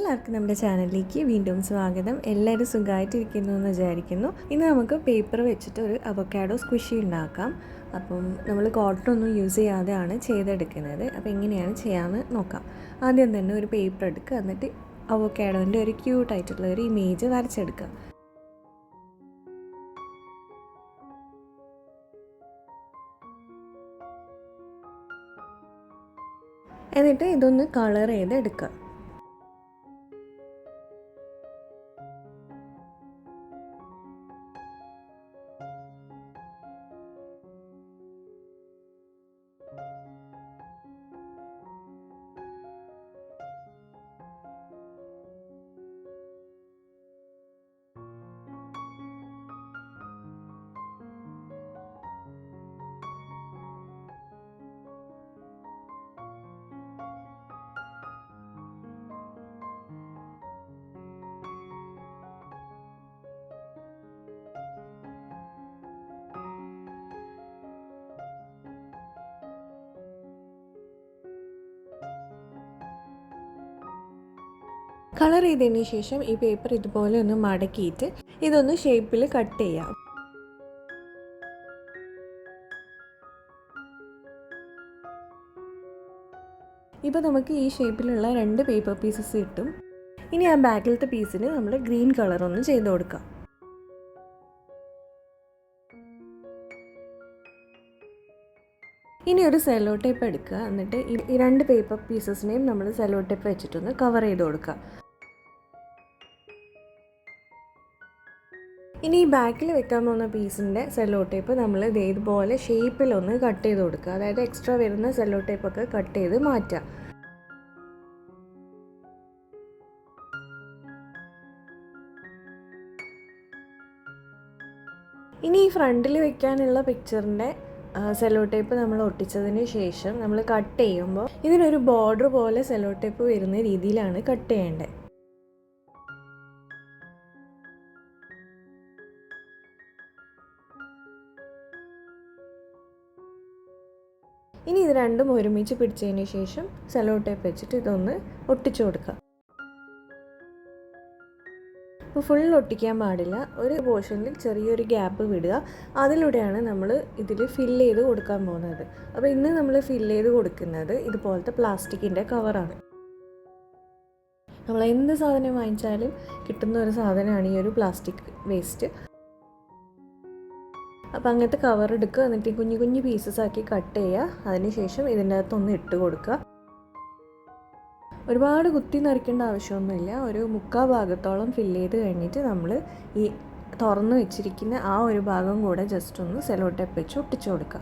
എല്ലാവർക്കും നമ്മുടെ ചാനലിലേക്ക് വീണ്ടും സ്വാഗതം. എല്ലാവരും സുഖമായിട്ടിരിക്കുന്നു എന്ന് വിചാരിക്കുന്നു. ഇന്ന് നമുക്ക് പേപ്പർ വെച്ചിട്ട് ഒരു അവക്കാഡോ സ്ക്വിഷി ഉണ്ടാക്കാം. അപ്പം നമ്മൾ കോട്ടൺ ഒന്നും യൂസ് ചെയ്യാതെയാണ് ചെയ്തെടുക്കുന്നത്. അപ്പോൾ എങ്ങനെയാണ് ചെയ്യാമെന്ന് നോക്കാം. ആദ്യം തന്നെ ഒരു പേപ്പർ എടുക്കുക, എന്നിട്ട് അവക്കാഡോൻ്റെ ഒരു ക്യൂട്ടായിട്ടുള്ള ഒരു ഇമേജ് വരച്ചെടുക്കുക. എന്നിട്ട് ഇതൊന്ന് കളർ ചെയ്തെടുക്കുക. കളർ ചെയ്തതിന് ശേഷം ഈ പേപ്പർ ഇതുപോലെ ഒന്ന് മടക്കിയിട്ട് ഇതൊന്ന് ഷേപ്പിൽ കട്ട് ചെയ്യാം. ഇപ്പോൾ നമുക്ക് ഈ ഷേപ്പിലുള്ള 2 പേപ്പർ പീസസ് കിട്ടും. ഇനി ആ ബാക്കിലത്തെ പീസിന് നമ്മൾ ഗ്രീൻ കളർ ഒന്ന് ചെയ്ത് കൊടുക്കാം. ഇനി ഒരു സെല്ലോ ടേപ്പ് എടുക്കുക, എന്നിട്ട് ഈ 2 പേപ്പർ പീസസിനെയും നമ്മൾ സെല്ലോ ടേപ്പ് വെച്ചിട്ടൊന്ന് കവർ ചെയ്ത് കൊടുക്കുക. ഇനി ഈ ബാക്കിൽ വെക്കാൻ പോകുന്ന പീസിൻ്റെ സെല്ലോ ടേപ്പ് നമ്മൾ ഇതേപോലെ ഷേപ്പിലൊന്ന് കട്ട് ചെയ്ത് കൊടുക്കുക. അതായത് എക്സ്ട്രാ വരുന്ന സെല്ലോ ടേപ്പൊക്കെ കട്ട് ചെയ്ത് മാറ്റുക. ഇനി ഈ ഫ്രണ്ടിൽ വെക്കാനുള്ള പിക്ചറിൻ്റെ സെല്ലോ ടേപ്പ് നമ്മൾ ഒട്ടിച്ചതിന് ശേഷം നമ്മൾ കട്ട് ചെയ്യുമ്പോൾ ഇതിനൊരു ബോർഡർ പോലെ സെല്ലോ ടേപ്പ് വരുന്ന രീതിയിലാണ് കട്ട് ചെയ്യേണ്ടത്. ഇനി ഇത് രണ്ടും ഒരുമിച്ച് പിടിച്ചതിന് ശേഷം സെല്ലോ ടേപ്പ് വെച്ചിട്ട് ഇതൊന്ന് ഒട്ടിച്ചു കൊടുക്കുക. അപ്പോൾ ഫുൾ ഒട്ടിക്കാൻ പാടില്ല, ഒരു പോർഷനിൽ ചെറിയൊരു ഗ്യാപ്പ് വിടുക. അതിലൂടെയാണ് നമ്മൾ ഇതിൽ ഫില്ല് ചെയ്ത് കൊടുക്കാൻ പോകുന്നത്. അപ്പോൾ ഇന്ന് നമ്മൾ ഫില്ല് ചെയ്ത് കൊടുക്കുന്നത് ഇതുപോലത്തെ പ്ലാസ്റ്റിക്കിൻ്റെ കവറാണ്. നമ്മൾ എന്ത് സാധനം വാങ്ങിച്ചാലും കിട്ടുന്ന ഒരു സാധനമാണ് ഈ ഒരു പ്ലാസ്റ്റിക് വേസ്റ്റ്. അപ്പോൾ അങ്ങനത്തെ കവർ എടുക്കുക, എന്നിട്ട് കുഞ്ഞു കുഞ്ഞു പീസസ് ആക്കി കട്ട് ചെയ്യുക. അതിനുശേഷം ഇതിൻ്റെ അകത്തൊന്ന് ഇട്ട് കൊടുക്കുക. ഒരുപാട് കുത്തി നിറയ്ക്കേണ്ട ആവശ്യമൊന്നുമില്ല. ഒരു 3/4 ഭാഗത്തോളം ഫില്ല് ചെയ്ത് കഴിഞ്ഞിട്ട് നമ്മൾ ഈ തുറന്ന് വെച്ചിരിക്കുന്ന ആ ഒരു ഭാഗം കൂടെ ജസ്റ്റ് ഒന്ന് സെല്ലോ ടേപ്പ് വെച്ച് ഒട്ടിച്ചു കൊടുക്കുക.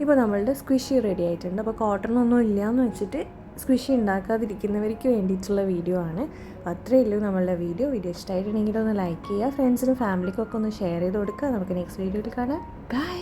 ഇപ്പോൾ നമ്മളുടെ സ്ക്വിഷി റെഡി ആയിട്ടുണ്ട്. അപ്പോൾ കോട്ടണൊന്നും ഇല്ലയെന്ന് വെച്ചിട്ട് സ്ക്വിഷി ഉണ്ടാക്കാതിരിക്കുന്നവർക്ക് വേണ്ടിയിട്ടുള്ള വീഡിയോ ആണ്. അപ്പോൾ അത്രയേ ഉള്ളൂ നമ്മളുടെ വീഡിയോ ഇഷ്ടമായിട്ടുണ്ടെങ്കിൽ ഒന്ന് ലൈക്ക് ചെയ്യുക, ഫ്രണ്ട്സിനും ഫാമിലിക്കൊക്കെ ഒന്ന് ഷെയർ ചെയ്ത് കൊടുക്കുക. നമുക്ക് നെക്സ്റ്റ് വീഡിയോയിൽ കാണാം. ബൈ.